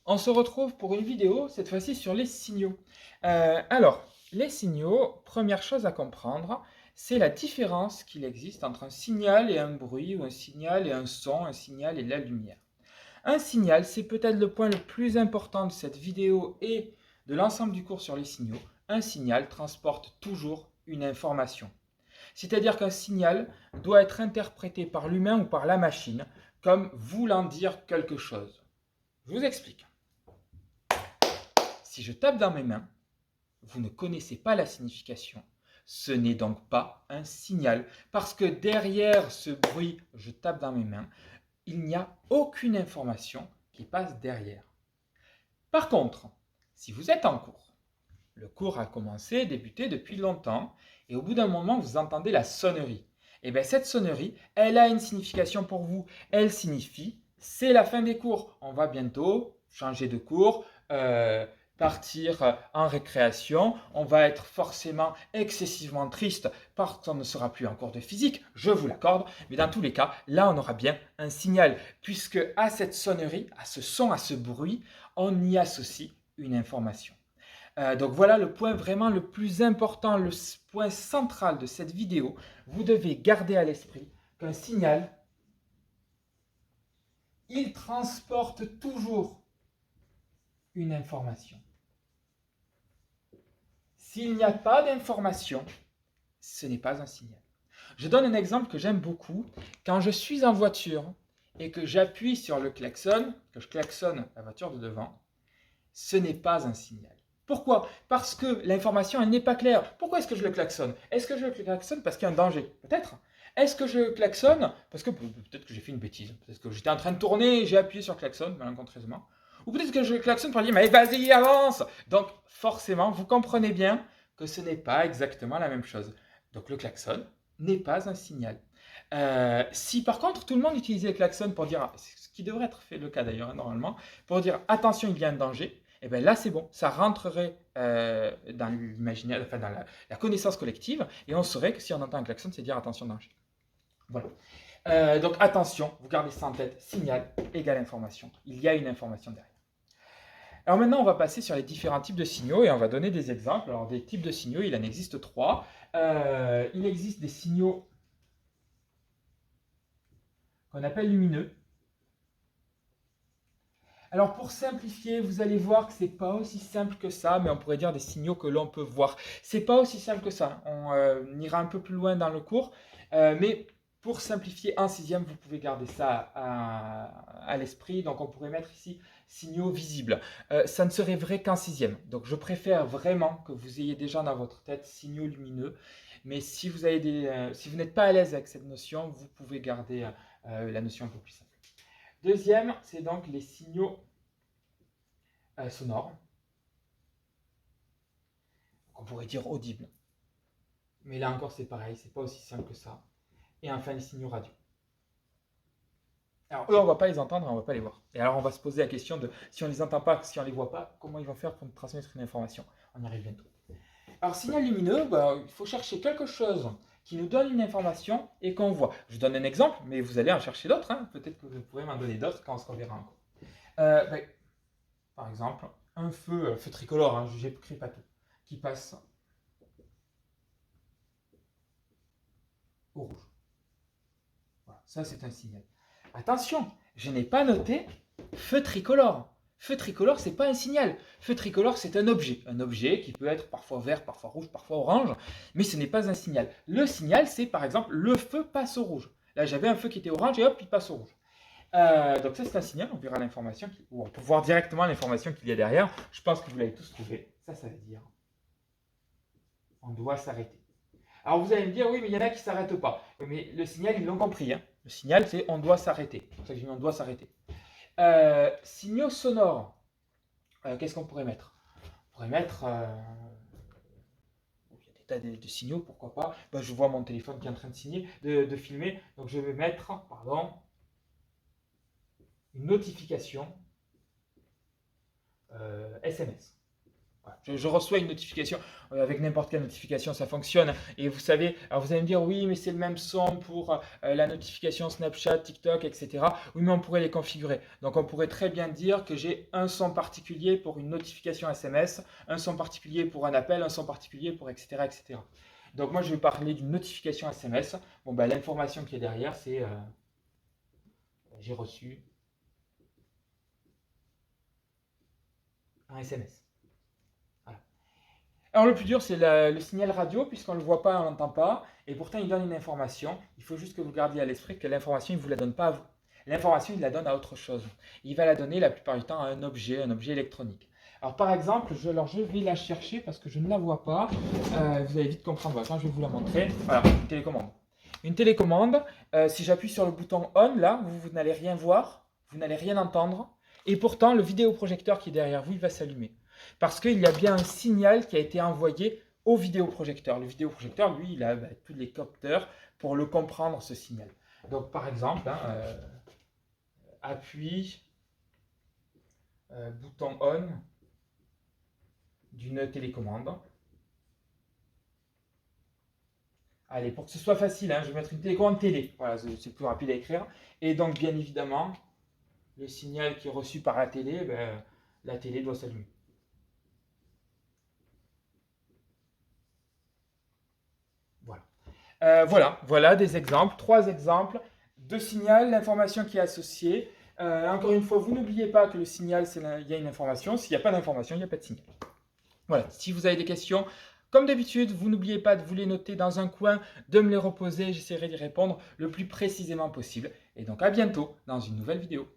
On se retrouve pour une vidéo, cette fois-ci sur les signaux. Alors, les signaux, première chose à comprendre, c'est la différence qu'il existe entre un signal et un bruit, ou un signal et un son, un signal et de la lumière. Un signal, c'est peut-être le point le plus important de cette vidéo et de l'ensemble du cours sur les signaux. Un signal transporte toujours une information. C'est-à-dire qu'un signal doit être interprété par l'humain ou par la machine comme voulant dire quelque chose. Je vous explique. Si je tape dans mes mains, vous ne connaissez pas la signification. Ce n'est donc pas un signal, parce que derrière ce bruit, je tape dans mes mains, il n'y a aucune information qui passe derrière. Par contre, si vous êtes en cours, le cours a commencé, débuté depuis longtemps, et au bout d'un moment, vous entendez la sonnerie. Et bien cette sonnerie, elle a une signification pour vous. Elle signifie, c'est la fin des cours. On va bientôt changer de cours, partir en récréation. On va être forcément excessivement triste parce qu'on ne sera plus en cours de physique, je vous l'accorde. Mais dans tous les cas, là, on aura bien un signal, puisque à cette sonnerie, à ce son, à ce bruit, on y associe une information. Donc voilà le point vraiment le plus important, le point central de cette vidéo. Vous devez garder à l'esprit qu'un signal, il transporte toujours une information. S'il n'y a pas d'information, ce n'est pas un signal. Je donne un exemple que j'aime beaucoup. Quand je suis en voiture et que j'appuie sur le klaxon, que je klaxonne la voiture de devant, ce n'est pas un signal. Pourquoi? Parce que l'information, elle n'est pas claire. Pourquoi est-ce que je le klaxonne? Est-ce que je le klaxonne parce qu'il y a un danger? Peut-être. Est-ce que je klaxonne parce que peut-être que j'ai fait une bêtise? Peut-être que j'étais en train de tourner et j'ai appuyé sur le klaxon, malencontreusement. Ou peut-être que je klaxonne pour dire, mais vas-y, avance! Donc, forcément, vous comprenez bien que ce n'est pas exactement la même chose. Donc, le klaxon n'est pas un signal. Si par contre tout le monde utilisait le klaxon pour dire, ce qui devrait être fait le cas d'ailleurs normalement, pour dire attention il y a un danger, et bien là c'est bon, ça rentrerait dans l'imaginaire, enfin dans la connaissance collective, et on saurait que si on entend un klaxon, c'est dire attention danger. Voilà. Donc attention, vous gardez ça en tête, signal égale information. Il y a une information derrière. Alors maintenant, on va passer sur les différents types de signaux et on va donner des exemples. Alors des types de signaux, il en existe trois. Il existe des signaux qu'on appelle lumineux. Alors pour simplifier, vous allez voir que c'est pas aussi simple que ça, mais on pourrait dire des signaux que l'on peut voir. C'est pas aussi simple que ça. On ira un peu plus loin dans le cours, mais pour simplifier en sixième, vous pouvez garder ça à l'esprit. Donc on pourrait mettre ici signaux visibles. Ça ne serait vrai qu'en sixième. Donc je préfère vraiment que vous ayez déjà dans votre tête signaux lumineux. Mais si vous si vous n'êtes pas à l'aise avec cette notion, vous pouvez garder la notion un peu plus simple. Deuxième, c'est donc les signaux sonores. On pourrait dire audibles. Mais là encore, c'est pareil, c'est pas aussi simple que ça. Et enfin, les signaux radio. Alors eux, on ne va pas les entendre, on ne va pas les voir. Et alors, on va se poser la question de si on ne les entend pas, si on ne les voit pas, comment ils vont faire pour nous transmettre une information. On y arrive bientôt. Alors, signal lumineux, il faut chercher quelque chose qui nous donne une information et qu'on voit. Je vous donne un exemple, mais vous allez en chercher d'autres. Hein. Peut-être que vous pourrez m'en donner d'autres quand on se reverra encore. Par exemple, un feu tricolore, hein, j'écris pas tout, qui passe au rouge. Voilà, ça c'est un signal. Attention, je n'ai pas noté feu tricolore. Feu tricolore, c'est pas un signal. Feu tricolore, c'est un objet. Un objet qui peut être parfois vert, parfois rouge, parfois orange, mais ce n'est pas un signal. Le signal, c'est par exemple le feu passe au rouge. Là, j'avais un feu qui était orange et hop, il passe au rouge. Donc ça, c'est un signal. On verra l'information, ou on peut voir directement l'information qu'il y a derrière. Je pense que vous l'avez tous trouvé. Ça veut dire on doit s'arrêter. Alors vous allez me dire, oui, mais il y en a qui ne s'arrêtent pas. Mais le signal, ils l'ont compris. Hein. Le signal, c'est on doit s'arrêter. C'est pour ça que j'ai mis on doit s'arrêter. Signaux sonores. Qu'est-ce qu'on pourrait mettre? On pourrait mettre. Il y a des tas de signaux, pourquoi pas. Je vois mon téléphone qui est en train de filmer. Donc je vais mettre, une notification SMS. Voilà. Je reçois une notification, avec n'importe quelle notification ça fonctionne, et vous savez, alors vous allez me dire oui mais c'est le même son pour la notification Snapchat, TikTok, etc. Oui mais on pourrait les configurer, donc on pourrait très bien dire que j'ai un son particulier pour une notification SMS, un son particulier pour un appel, un son particulier pour etc. etc. Donc moi je vais parler d'une notification SMS, bon ben l'information qui est derrière c'est j'ai reçu un SMS. Alors le plus dur, c'est le signal radio, puisqu'on ne le voit pas, on ne l'entend pas, et pourtant il donne une information. Il faut juste que vous gardiez à l'esprit que l'information, il ne vous la donne pas à vous. L'information, il la donne à autre chose. Il va la donner la plupart du temps à un objet électronique. Alors par exemple, je vais la chercher parce que je ne la vois pas. Vous allez vite comprendre, attends, je vais vous la montrer. Voilà, une télécommande. Une télécommande, si j'appuie sur le bouton on, là, vous n'allez rien voir, vous n'allez rien entendre, et pourtant le vidéoprojecteur qui est derrière vous, il va s'allumer. Parce qu'il y a bien un signal qui a été envoyé au vidéoprojecteur. Le vidéoprojecteur, lui, il a tous les capteurs pour le comprendre, ce signal. Donc, par exemple, appui, bouton on d'une télécommande. Allez, pour que ce soit facile, je vais mettre une télécommande télé. Voilà, c'est plus rapide à écrire. Et donc, bien évidemment, le signal qui est reçu par la télé, la télé doit s'allumer. Voilà des exemples, 3 exemples de signal, l'information qui est associée. Encore une fois, vous n'oubliez pas que le signal, il y a une information. S'il n'y a pas d'information, il n'y a pas de signal. Voilà, si vous avez des questions, comme d'habitude, vous n'oubliez pas de vous les noter dans un coin, de me les reposer. J'essaierai d'y répondre le plus précisément possible. Et donc à bientôt dans une nouvelle vidéo.